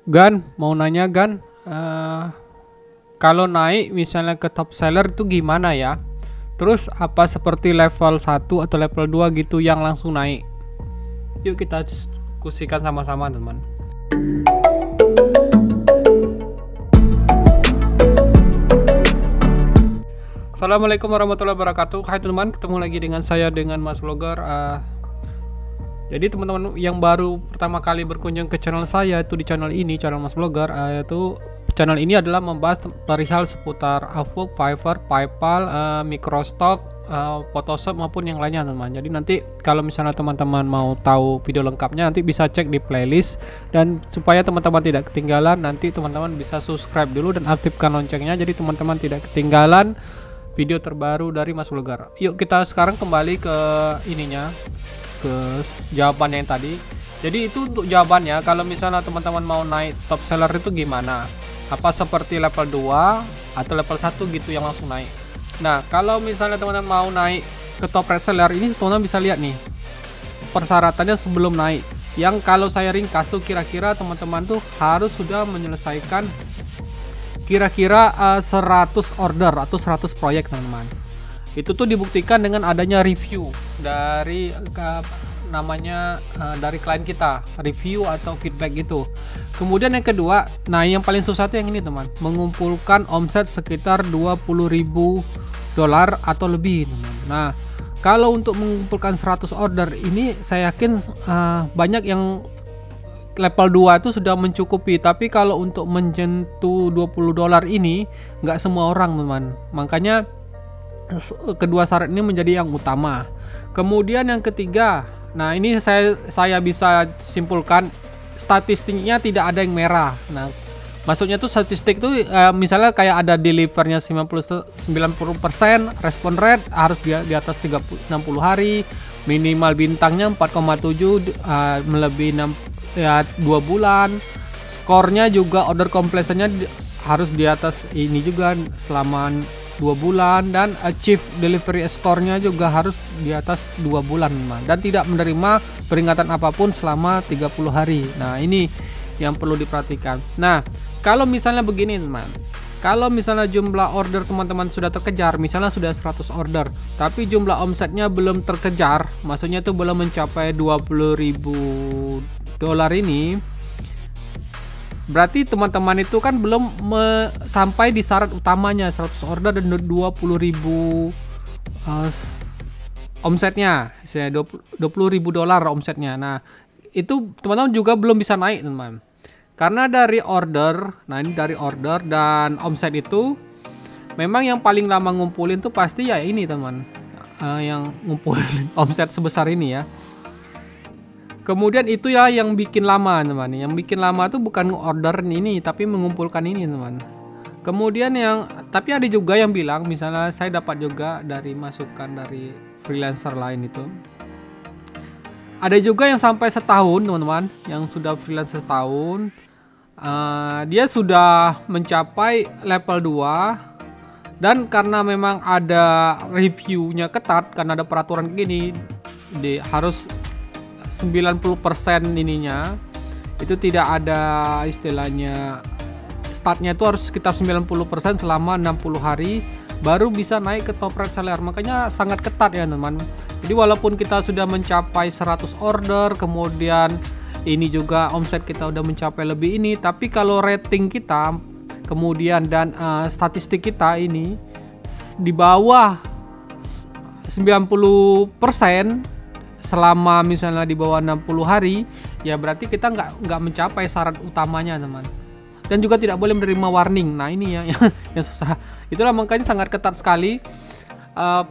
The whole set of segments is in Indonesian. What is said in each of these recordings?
Gan, mau nanya Gan, kalau naik misalnya ke top seller itu gimana ya? Terus apa seperti level 1 atau level 2 gitu yang langsung naik? Yuk kita diskusikan sama-sama teman. Assalamualaikum warahmatullahi wabarakatuh. Hai teman, ketemu lagi dengan saya dengan Mas Vlogger. Jadi teman-teman yang baru pertama kali berkunjung ke channel saya itu di channel ini, channel Mas Vlogger, yaitu channel ini adalah membahas perihal seputar Upwork, Fiverr, PayPal, Microstock, Photoshop maupun yang lainnya teman-teman. Jadi nanti kalau misalnya teman-teman mau tahu video lengkapnya nanti bisa cek di playlist, dan supaya teman-teman tidak ketinggalan nanti teman-teman bisa subscribe dulu dan aktifkan loncengnya jadi teman-teman tidak ketinggalan video terbaru dari Mas Vlogger. Yuk kita sekarang kembali ke ininya, ke jawabannya yang tadi. Jadi itu untuk jawabannya, kalau misalnya teman-teman mau naik top seller itu gimana? Apa seperti level 2 atau level 1 gitu yang langsung naik? Nah, kalau misalnya teman-teman mau naik ke top reseller ini, teman-teman bisa lihat nih persyaratannya sebelum naik. Yang kalau saya ringkas tuh kira-kira teman-teman tuh harus sudah menyelesaikan kira-kira 100 order atau 100 proyek teman-teman. Itu tuh dibuktikan dengan adanya review dari dari klien kita, review atau feedback gitu. Kemudian yang kedua, nah yang paling susah tuh yang ini teman, mengumpulkan omset sekitar $20.000 atau lebih teman. Nah kalau untuk mengumpulkan 100 order ini saya yakin banyak yang level 2 itu sudah mencukupi, tapi kalau untuk menyentuh $20 ini nggak semua orang teman. Makanya kedua syarat ini menjadi yang utama. Kemudian yang ketiga, nah ini saya bisa simpulkan statistiknya tidak ada yang merah. Nah maksudnya tuh statistik tuh misalnya kayak ada delivernya 90% respon rate harus di atas 60 hari, minimal bintangnya 4,7, melebihi 2 bulan, skornya juga order completionnya harus di atas ini juga selama 2 bulan, dan achieve delivery score-nya juga harus di atas 2 bulan dan tidak menerima peringatan apapun selama 30 hari. Nah ini yang perlu diperhatikan. Nah kalau misalnya begini teman, kalau misalnya jumlah order teman-teman sudah terkejar, misalnya sudah 100 order tapi jumlah omsetnya belum terkejar, maksudnya itu belum mencapai $20.000 ini, berarti teman-teman itu kan belum sampai di syarat utamanya 100 order dan 20.000 omsetnya, $20.000 omsetnya. Nah itu teman-teman juga belum bisa naik teman, karena dari order, nah ini dari order dan omset itu memang yang paling lama ngumpulin tuh pasti ya ini teman, yang ngumpulin omset sebesar ini ya. Kemudian itu ya yang bikin lama teman. Yang bikin lama tuh bukan order ini tapi mengumpulkan ini teman. Kemudian tapi ada juga yang bilang, misalnya saya dapat juga dari masukan dari freelancer lain itu, ada juga yang sampai setahun teman-teman, yang sudah freelance setahun, dia sudah mencapai level 2, dan karena memang ada reviewnya ketat, karena ada peraturan gini, harus 90% ininya itu tidak ada istilahnya, startnya itu harus sekitar 90% selama 60 hari baru bisa naik ke top reseller. Makanya sangat ketat ya teman. Jadi walaupun kita sudah mencapai 100 order, kemudian ini juga omset kita udah mencapai lebih ini, tapi kalau rating kita kemudian dan statistik kita ini di bawah 90% selama misalnya di bawah 60 hari, ya berarti kita nggak mencapai syarat utamanya teman. Dan juga tidak boleh menerima warning. Nah ini ya yang susah. Itulah makanya sangat ketat sekali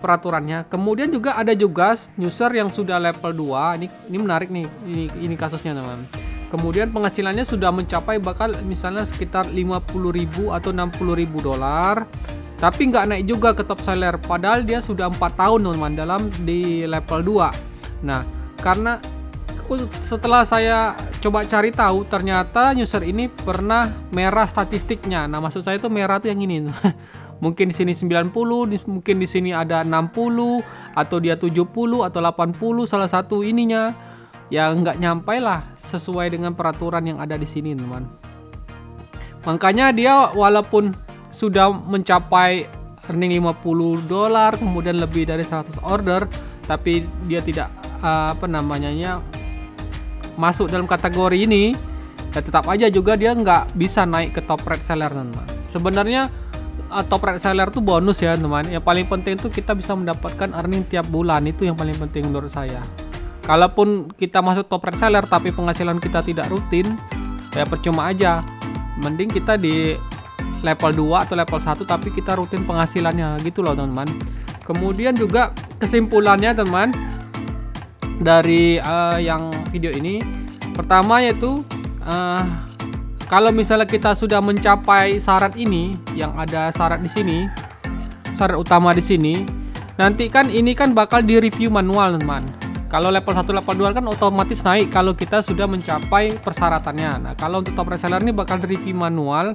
peraturannya. Kemudian juga ada juga user yang sudah level 2. Ini menarik nih, ini kasusnya teman. Kemudian penghasilannya sudah mencapai bakal misalnya sekitar $50.000 atau $60.000, tapi nggak naik juga ke top seller, padahal dia sudah 4 tahun teman dalam di level 2. Nah, karena setelah saya coba cari tahu, ternyata user ini pernah merah statistiknya. Nah, maksud saya itu merah tuh yang ini. Mungkin di sini 90, mungkin di sini ada 60, atau dia 70 atau 80, salah satu ininya. Ya nggak nyampai lah sesuai dengan peraturan yang ada di sini, teman. Makanya dia walaupun sudah mencapai earning $50, kemudian lebih dari 100 order, tapi dia tidak masuk dalam kategori ini, ya tetap aja juga dia nggak bisa naik ke top rate seller, teman. Sebenarnya top rate seller tuh bonus ya, teman. Yang paling penting tuh kita bisa mendapatkan earning tiap bulan, itu yang paling penting menurut saya. Kalaupun kita masuk top rate seller tapi penghasilan kita tidak rutin, ya percuma aja. Mending kita di level 2 atau level 1 tapi kita rutin penghasilannya, gitu loh, teman. Kemudian juga kesimpulannya, teman, dari yang video ini, pertama yaitu kalau misalnya kita sudah mencapai syarat ini, yang ada syarat di sini, syarat utama di sini, nanti kan ini kan bakal di review manual, teman. Kalau level 1 level 2 kan otomatis naik kalau kita sudah mencapai persyaratannya. Nah, kalau untuk top reseller ini bakal di review manual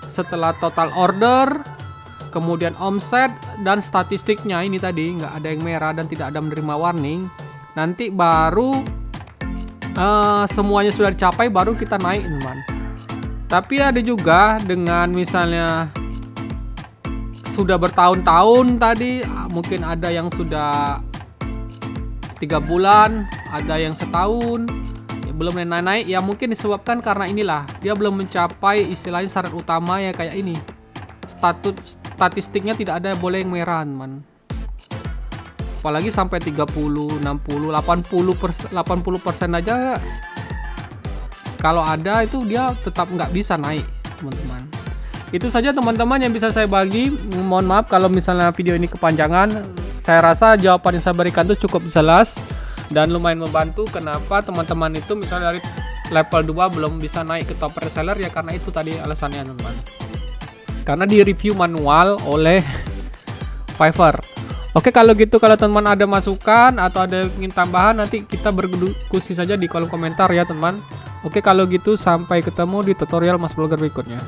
setelah total order, kemudian omset dan statistiknya ini tadi nggak ada yang merah dan tidak ada menerima warning. Nanti baru semuanya sudah dicapai, baru kita naik, teman. Tapi ada juga dengan misalnya sudah bertahun-tahun tadi, mungkin ada yang sudah 3 bulan, ada yang setahun, ya belum naik-naik, ya mungkin disebabkan karena inilah dia belum mencapai istilahnya syarat utama ya, kayak ini. Statistiknya tidak ada boleh yang merah, teman. Apalagi sampai 30, 60, 80% aja kalau ada itu dia tetap nggak bisa naik, teman-teman. Itu saja, teman-teman, yang bisa saya bagi. Mohon maaf kalau misalnya video ini kepanjangan. Saya rasa jawaban yang saya berikan itu cukup jelas dan lumayan membantu. Kenapa teman-teman itu misalnya dari level 2 belum bisa naik ke top reseller, ya karena itu tadi alasannya, teman. Karena di review manual oleh Fiverr. Oke, kalau gitu, kalau teman ada masukan atau ada yang ingin tambahan, nanti kita berdiskusi saja di kolom komentar ya, teman. Oke, kalau gitu sampai ketemu di tutorial Mas Blogger berikutnya.